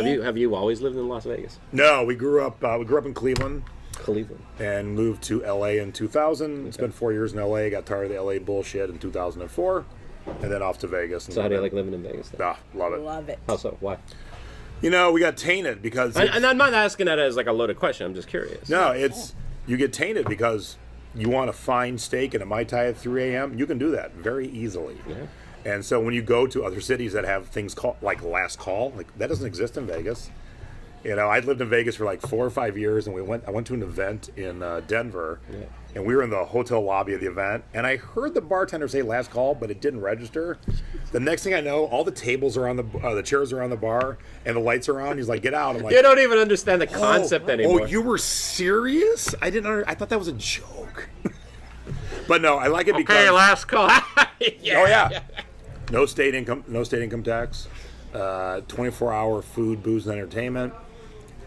Have you always lived in Las Vegas? No, we grew up in Cleveland. Cleveland. And moved to LA in 2000. Okay. Spent 4 years in LA. Got tired of the LA bullshit in 2004. And then off to Vegas. So how do you like living in Vegas then? Love it. Love it. How so? Why? You know, we got tainted because... And I'm not asking that as like a loaded question. I'm just curious. No, it's... You get tainted because you want a fine steak and a Mai Tai at 3 a.m. You can do that very easily. Yeah. And so when you go to other cities that have things called like last call, like that doesn't exist in Vegas. You know, I'd lived in Vegas for like 4 or 5 years, and I went to an event in Denver, and we were in the hotel lobby of the event, and I heard the bartender say last call, but it didn't register. The next thing I know, all the tables are on the chairs are on the bar, and the lights are on. He's like, "Get out!" I'm like, "You don't even understand the concept anymore." Oh, you were serious? I didn't. I thought that was a joke. But no, I like it because. Okay, last call. Yeah. No state income tax. 24-hour food, booze, and entertainment.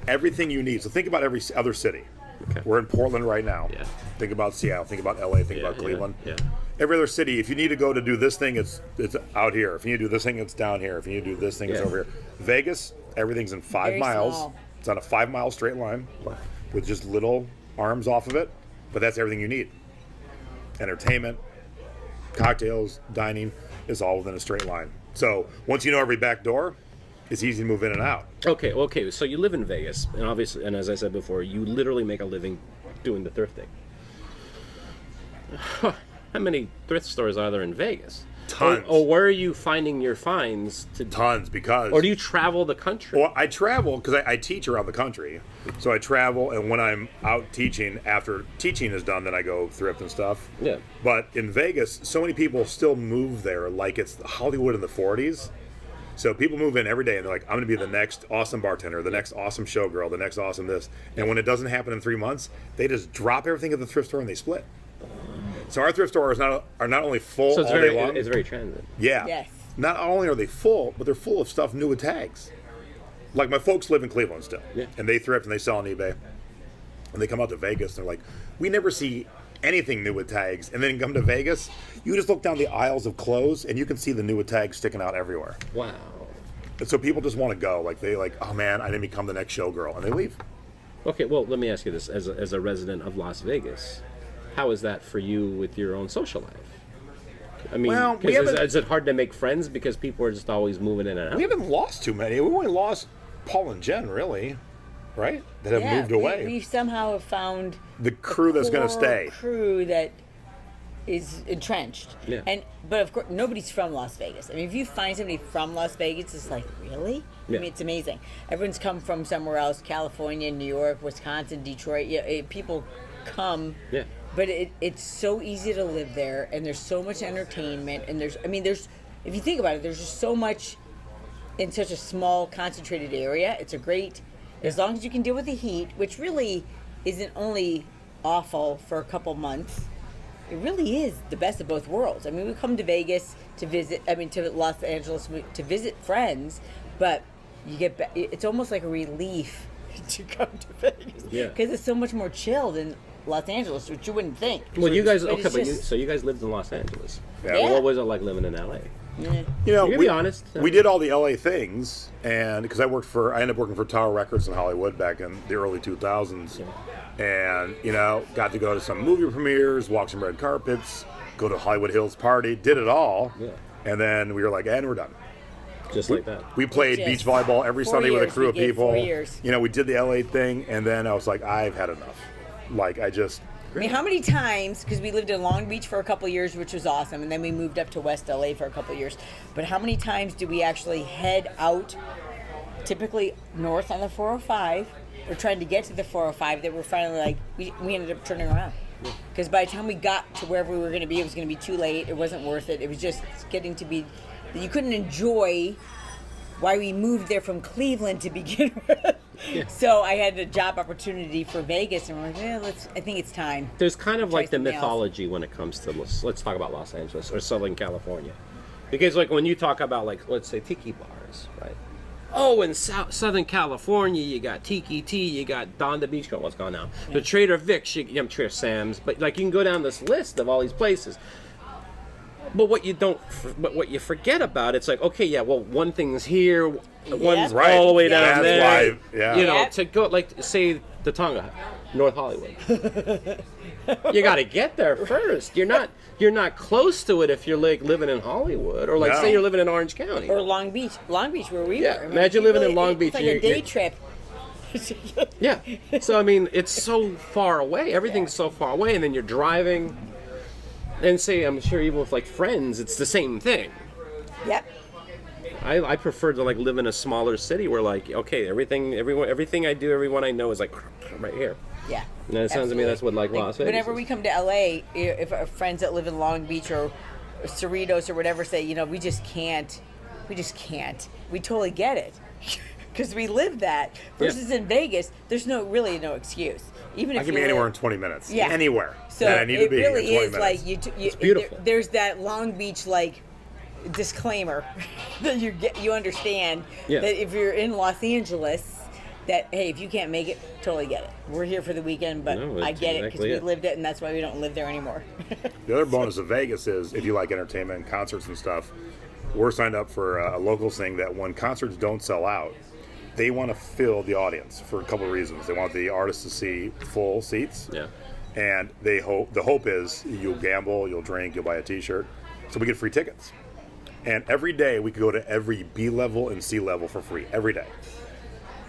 Everything you need. So think about every other city. Okay. We're in Portland right now. Yeah. Think about Seattle. Think about LA. Think about Cleveland. Yeah. Every other city, if you need to go to do this thing, it's out here. If you need to do this thing, it's down here. If you need to do this thing, it's over here. Vegas, everything's in 5 Very miles. small. It's on a 5-mile straight line with just little arms off of it. But that's everything you need. Entertainment, cocktails, dining is all within a straight line. So once you know every back door, it's easy to move in and out. Okay. So you live in Vegas, and obviously, and as I said before, you literally make a living doing the thrifting. How many thrift stores are there in Vegas? Tons. Or where are you finding your finds? Tons, because... Or do you travel the country? Well, I travel because I teach around the country. So I travel, and when I'm out teaching, after teaching is done, then I go thrift and stuff. Yeah. But in Vegas, so many people still move there like it's Hollywood in the 40s. So people move in every day, and they're like, I'm going to be the next awesome bartender, the next awesome showgirl, the next awesome this. And when it doesn't happen in 3 months, they just drop everything at the thrift store and they split. So our thrift stores are not only full all day long. It's very transit. Yeah. Yes. Not only are they full, but they're full of stuff new with tags. Like my folks live in Cleveland still, and they thrift and they sell on eBay. And they come out to Vegas, and they're like, we never see anything new with tags. And then come to Vegas, you just look down the aisles of clothes, and you can see the new with tags sticking out everywhere. Wow. And so people just want to go. Like, oh man, I didn't become the next showgirl, and they leave. Okay, well, let me ask you this. As a resident of Las Vegas, how is that for you with your own social life? I mean, well, is it hard to make friends because people are just always moving in and out? We haven't lost too many. We only lost Paul and Jen, really, right? That have moved away. We somehow have found the crew that's going to stay. Crew that is entrenched. Yeah. But of course, nobody's from Las Vegas. I mean, if you find somebody from Las Vegas, it's like, really? Yeah. I mean, it's amazing. Everyone's come from somewhere else: California, New York, Wisconsin, Detroit. People come. Yeah. But it's so easy to live there, and there's so much entertainment, and there's if you think about it, there's just so much in such a small, concentrated area. It's a great, as long as you can deal with the heat, which really isn't only awful for a couple months. It really is the best of both worlds. I mean, we come to Vegas to visit, to Los Angeles to visit friends, but you get it's almost like a relief to come to Vegas because it's so much more chill than Los Angeles, which you wouldn't think. Well, you guys, so you guys lived in Los Angeles. Yeah. Well, what was it like living in LA? Yeah. You know, be honest. We did all the LA things, and because I ended up working for Tower Records in Hollywood back in the early 2000s, and got to go to some movie premieres, walk some red carpets, go to Hollywood Hills party, did it all, and then we were like, and we're done. Just like that. We played beach volleyball every Sunday with a crew of people. 4 years. We did the LA thing, and then I was like, I've had enough. I mean, how many times, because we lived in Long Beach for a couple of years, which was awesome, and then we moved up to West LA for a couple of years, but how many times do we actually head out, typically north on the 405, or trying to get to the 405, that we're finally like, we ended up turning around. Because by the time we got to wherever we were going to be, it was going to be too late, it wasn't worth it, it was just getting to be, you couldn't enjoy why we moved there from Cleveland to begin with. Yeah. So I had a job opportunity for Vegas, and we're like, I think it's time. There's kind of like the mythology when it comes to, let's talk about Los Angeles or Southern California. Because like when you talk about like, let's say Tiki bars, right? Oh, in Southern California, you got Tiki Tea, you got Don the Beach Club, what's going on? Yeah. The Trader Vic's, Trader Sam's, but like you can go down this list of all these places. But what you forget about, it's like, okay, yeah, well, one thing's here, one's Right. all the way down That's there. why, yeah. You know, Yep. to go, like, say, the Tonga, North Hollywood. You got to get there first. You're not close to it if you're like living in Hollywood, or like No. say you're living in Orange County. Or Long Beach, where we Yeah, were. I mean, imagine living in Long it's Beach, like you- a day you- trip. Yeah. So I mean, it's so far away. Everything's so far away, and then you're driving. And say, I'm sure even with like friends, it's the same thing. Yep. I prefer to like live in a smaller city where like, okay, everything I do, everyone I know is like right here. Yeah. And it sounds to me that's what like Las Vegas. Whenever is. we come to LA, if our friends that live in Long Beach or Cerritos or whatever say, you know, we just can't. We totally get it. Because we live that. Versus in Vegas, there's really no excuse. Even if I can you be anywhere live- in 20 minutes. Yeah. Anywhere So that I need it to be really in 20 is minutes. like It's beautiful. There's that Long Beach like disclaimer that you understand Yeah. that if you're in Los Angeles, that hey, if you can't make it, totally get it. We're here for the weekend, but No, I that's get it exactly because it. we lived it, and that's why we don't live there anymore. The other bonus of Vegas is if you like entertainment and concerts and stuff, we're signed up for a local thing that when concerts don't sell out, they want to fill the audience for a couple of reasons. They want the artists to see full seats. Yeah. And the hope is you'll gamble, you'll drink, you'll buy a T-shirt, so we get free tickets. And every day we could go to every B level and C level for free every day.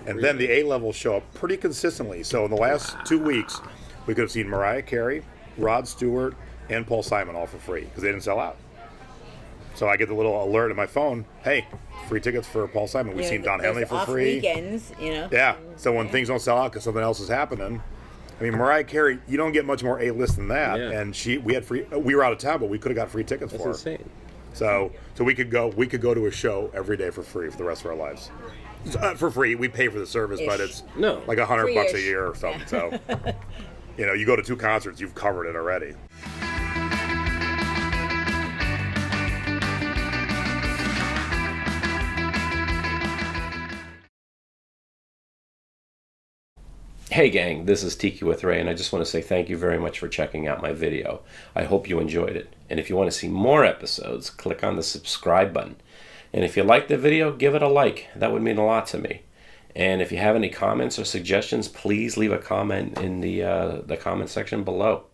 And then the A levels show up pretty consistently. So in the last 2 weeks, we could have seen Mariah Carey, Rod Stewart, and Paul Simon all for free because they didn't sell out. So I get the little alert on my phone. Hey, free tickets for Paul Simon. We've seen Don Those Henley for off free. weekends, you know. Yeah. So when things don't sell out because something else is happening, I mean, Mariah Carey, you don't get much more A-list than that. Yeah. And we had free. We were out of town, but we could have got free tickets That's for her. insane. So we could go to a show every day for free for the rest of our lives. For free, we pay for the service, but it's No. like $100 a Free-ish. year or something. So you go to 2 concerts, you've covered it already. Hey gang, this is Tiki with Ray, and I just want to say thank you very much for checking out my video. I hope you enjoyed it. And if you want to see more episodes, click on the subscribe button. And if you liked the video, give it a like. That would mean a lot to me. And if you have any comments or suggestions, please leave a comment in the comment section below.